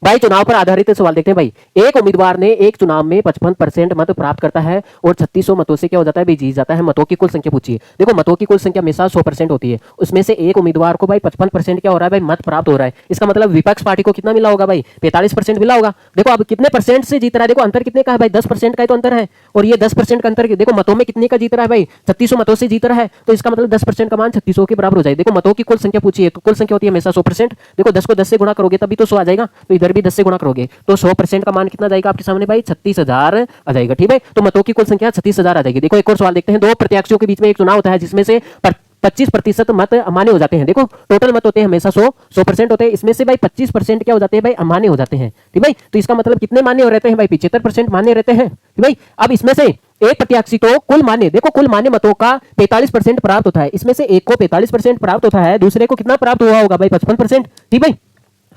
भाई चुनाव पर आधारित सवाल देखते हैं भाई। एक उम्मीदवार ने एक चुनाव में 55% मत प्राप्त करता है और 3600 मतों से क्या हो जाता है भाई, जीत जाता है। मतों की कुल संख्या पूछिए। देखो मतों की कुल संख्या हमेशा 100% होती है, उसमें से एक उम्मीदवार को भाई 55% क्या हो रहा है भाई, मत प्राप्त हो रहा है। इसका मतलब विपक्ष पार्टी को कितना मिला होगा भाई, 45% मिला होगा। देखो अब कितने परसेंट से जीत रहा है, देखो अंतर कितने का है भाई, 10% का ही तो अंतर है। और ये 10% का अंतर देखो मतों में कितने का जीत रहा है भाई, 3600 मतों से जीत रहा है। तो इसका मतलब 10% का मान 3600 के बराबर हो जाए। देखो मतों की कुल संख्या पूछिए, तो कुल संख्या होती है हमेशा 100%। देखो 10 को 10 से गुणा करोगे तभी तो 100 आ जाएगा, तो इधर भी 10 से गुणा करोगे तो 100% का मान कितना जाएगा आपके सामने भाई, 36,000 आ जाएगा। ठीक है, तो मतों की कुल संख्या 36,000 आ जाएगी। देखो एक और सवाल देखते हैं। दो प्रत्याशियों के बीच में एक चुनाव होता है जिसमें से 25% मत अमान्य हो जाते हैं। देखो टोटल मत होते हैं हमेशा 100% होते हैं, इसमें से भाई 25% क्या हो जाते हैं भाई, अमान्य हो जाते हैं। ठीक भाई, तो इसका मतलब कितने मान्य हो रहते हैं भाई, 75% मान्य रहते हैं। ठीक भाई, अब इसमें से एक प्रत्याशी को कुल मान्य, देखो कुल मान्य मतों का 45% प्राप्त होता है, इसमें से एक को 45% प्राप्त होता है, दूसरे को कितना प्राप्त हुआ होगा भाई, 55%। ठीक भाई,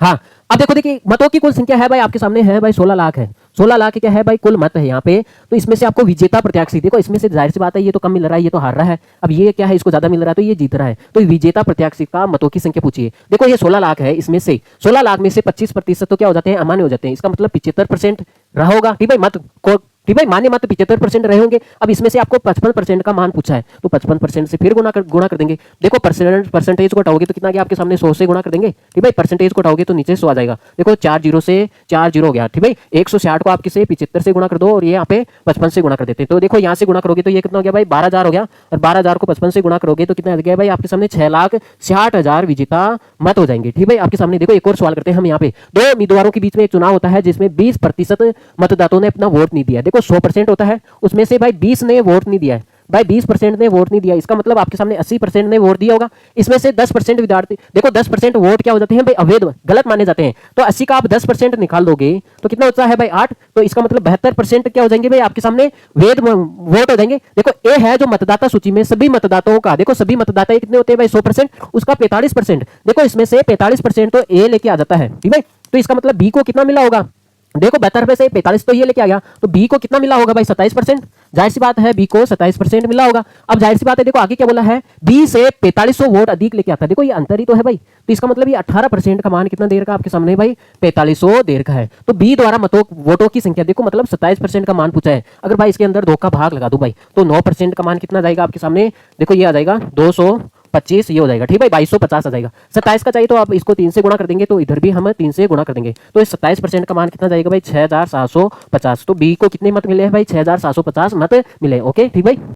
हाँ अब देखो, देखिए मतों की कुल संख्या है भाई आपके सामने है भाई 16 लाख है। 16 लाख क्या है भाई, कुल मत है यहाँ पे। तो इसमें से आपको विजेता प्रत्याशी, देखो इसमें से जाहिर सी बात है ये तो कम मिल रहा है, ये तो हार रहा है। अब ये क्या है, इसको ज्यादा मिल रहा है तो ये जीत रहा है। तो विजेता प्रत्याशी का मतों की संख्या पूछिए। देखो ये 16 लाख है, इसमें से 16 लाख में से 25% तो क्या हो जाते हैं, अमान्य हो जाते हैं। इसका मतलब 75% रहा होगा। ठीक भाई, मत को ठीक भाई, मान्य मत 75% रहे होंगे। अब इसमें से आपको 55% का मान पूछा है, तो 55% से फिर गुणा कर देंगे। देखो परसेंटेज को हटाओगे तो कितना गया आपके सामने, 100 से गुणा कर देंगे। ठीक भाई, परसेंटेज को हटाओगे तो नीचे 100 आ जाएगा। देखो 4 जीरो से 4 जीरो हो गया। ठीक भाई, 160 को आप किसे 75 से गुणा कर दो और ये यहाँ पे 55 से गुणा कर देते हैं। तो देखो यहाँ से गुणा करोगे तो ये कितना हो गया भाई, 12,000 हो गया। और 12,000 को 55 से गुणा करोगे तो कितना आ गया भाई आपके सामने, 6,60,000 विजेता मत हो जाएंगे। ठीक भाई, आपके सामने देखो एक और सवाल करते हैं हम। यहाँ पे दो उम्मीदवारों के बीच में एक चुनाव होता है जिसमें 20% मतदाताओं ने अपना वोट नहीं दिया। देखो 100% होता है, उसमें से भाई 20 ने वोट नहीं दिया है भाई, 20% ने वोट नहीं दिया। इसका मतलब आपके सामने 80% ने वोट दिया होगा। इसमें से 10% विद्यार्थी, देखो 10% वोट क्या हो जाते हैं भाई, अवैध गलत माने जाते हैं। तो 80 का आप 10% निकाल दोगे तो कितना होता है भाई, 8। तो इसका मतलब 72% क्या हो जाएंगे भाई आपके सामने, वैध वोट हो जाएंगे। देखो ए है जो मतदाता सूची में सभी मतदाताओं का, देखो सभी मतदाता कितने होते हैं भाई, 100%, उसका 45%। देखो इसमें से 45% तो ए लेके आ जाता है। ठीक है, तो इसका मतलब बी को कितना मिला होगा, देखो 72 में से 45 तो ये लेके आ गया, तो बी को कितना मिला होगा भाई, 27%। जाहिर सी बात है बी को 27% मिला होगा। अब जाहिर सी बात है देखो आगे क्या बोला है, बी से 4500 वोट अधिक लेके आता है। देखो ये अंतर ही तो है भाई, तो इसका मतलब ये 18% का मान कितना देर का आपके सामने भाई, 4500 देर का है। तो बी द्वारा वोटों की संख्या, देखो मतलब 27% का मान पूछा है। अगर भाई इसके अंदर 2 का भाग लगा दो भाई, तो 9% का मान कितना जाएगा आपके सामने, देखो ये आ जाएगा 225, ये हो जाएगा। ठीक भाई, 2250 आ जाएगा। 27 का चाहिए तो आप इसको 3 से गुणा कर देंगे, तो इधर भी हम 3 से गुणा कर देंगे, तो इस 27% का मान कितना जाएगा भाई, 6750। तो बी को कितने मत मिले हैं भाई, 6750 मत मिले। ओके ठीक भाई।